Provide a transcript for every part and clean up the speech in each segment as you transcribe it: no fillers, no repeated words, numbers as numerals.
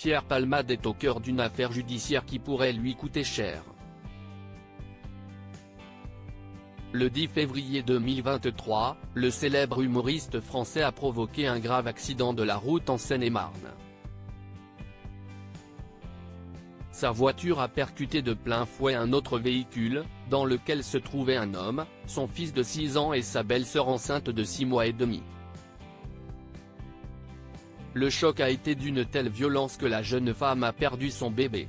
Pierre Palmade est au cœur d'une affaire judiciaire qui pourrait lui coûter cher. Le 10 février 2023, le célèbre humoriste français a provoqué un grave accident de la route en Seine-et-Marne. Sa voiture a percuté de plein fouet un autre véhicule, dans lequel se trouvait un homme, son fils de 6 ans et sa belle-sœur enceinte de 6 mois et demi. Le choc a été d'une telle violence que la jeune femme a perdu son bébé.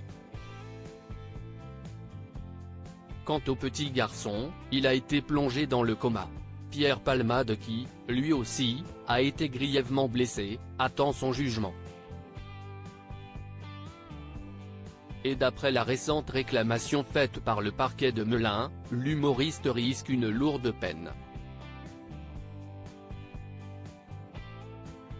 Quant au petit garçon, il a été plongé dans le coma. Pierre Palmade qui, lui aussi, a été grièvement blessé, attend son jugement. Et d'après la récente réclamation faite par le parquet de Melun, l'humoriste risque une lourde peine.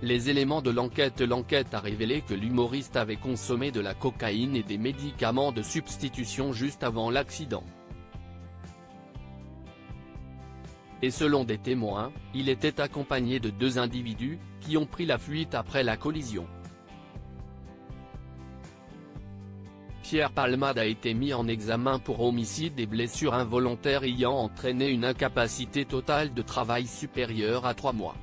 Les éléments de l'enquête a révélé que l'humoriste avait consommé de la cocaïne et des médicaments de substitution juste avant l'accident. Et selon des témoins, il était accompagné de 2 individus, qui ont pris la fuite après la collision. Pierre Palmade a été mis en examen pour homicide et blessures involontaires ayant entraîné une incapacité totale de travail supérieure à 3 mois.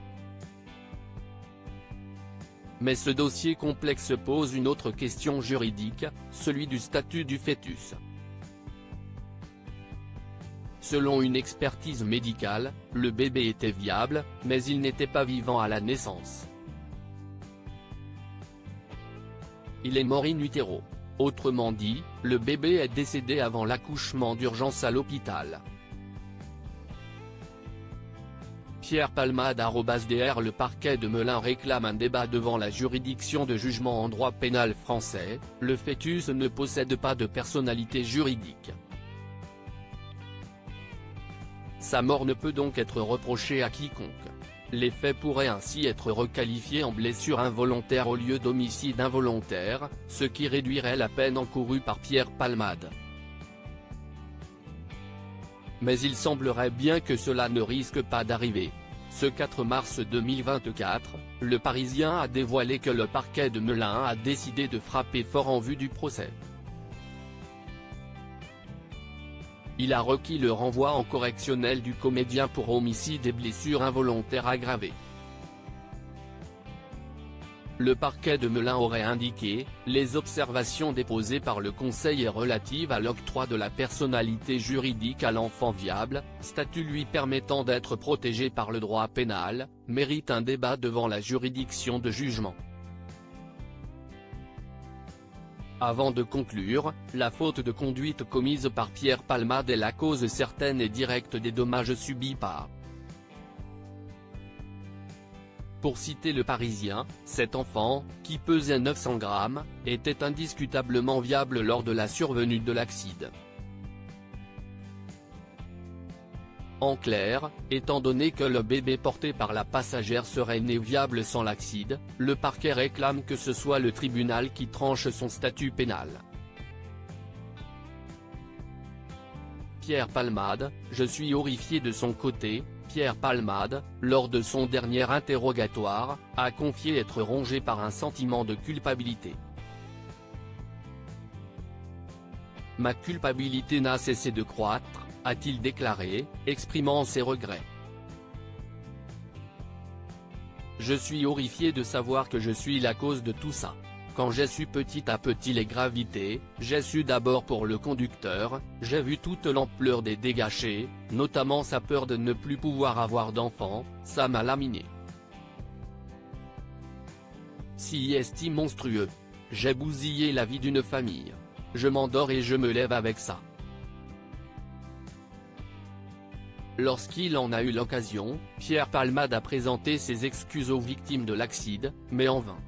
Mais ce dossier complexe pose une autre question juridique, celui du statut du fœtus. Selon une expertise médicale, le bébé était viable, mais il n'était pas vivant à la naissance. Il est mort in utero. Autrement dit, le bébé est décédé avant l'accouchement d'urgence à l'hôpital. Pierre Palmade @dr Le parquet de Melun réclame un débat devant la juridiction de jugement en droit pénal français, le fœtus ne possède pas de personnalité juridique. Sa mort ne peut donc être reprochée à quiconque. Les faits pourraient ainsi être requalifiés en blessure involontaire au lieu d'homicide involontaire, ce qui réduirait la peine encourue par Pierre Palmade. Mais il semblerait bien que cela ne risque pas d'arriver. Ce 4 mars 2024, Le Parisien a dévoilé que le parquet de Melun a décidé de frapper fort en vue du procès. Il a requis le renvoi en correctionnel du comédien pour homicide et blessures involontaires aggravées. Le parquet de Melun aurait indiqué, les observations déposées par le Conseil et relatives à l'octroi de la personnalité juridique à l'enfant viable, statut lui permettant d'être protégé par le droit pénal, méritent un débat devant la juridiction de jugement. Avant de conclure, la faute de conduite commise par Pierre Palmade est la cause certaine et directe des dommages subis par. Pour citer Le Parisien, cet enfant, qui pesait 900 grammes, était indiscutablement viable lors de la survenue de l'accident. En clair, étant donné que le bébé porté par la passagère serait né viable sans l'accident, le parquet réclame que ce soit le tribunal qui tranche son statut pénal. Pierre Palmade, je suis horrifié de son côté. Pierre Palmade, lors de son dernier interrogatoire, a confié être rongé par un sentiment de culpabilité. Ma culpabilité n'a cessé de croître, a-t-il déclaré, exprimant ses regrets. Je suis horrifié de savoir que je suis la cause de tout ça. Quand j'ai su petit à petit les gravités, j'ai su d'abord pour le conducteur, j'ai vu toute l'ampleur des dégâts, notamment sa peur de ne plus pouvoir avoir d'enfant, ça m'a laminé. Si est monstrueux. J'ai bousillé la vie d'une famille. Je m'endors et je me lève avec ça. Lorsqu'il en a eu l'occasion, Pierre Palmade a présenté ses excuses aux victimes de l'accident, mais en vain.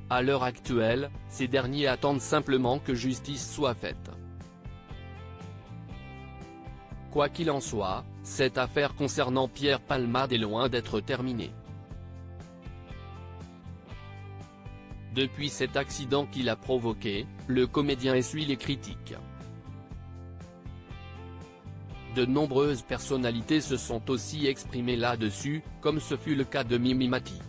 À l'heure actuelle, ces derniers attendent simplement que justice soit faite. Quoi qu'il en soit, cette affaire concernant Pierre Palmade est loin d'être terminée. Depuis cet accident qu'il a provoqué, le comédien essuie les critiques. De nombreuses personnalités se sont aussi exprimées là-dessus, comme ce fut le cas de Mimi Mati.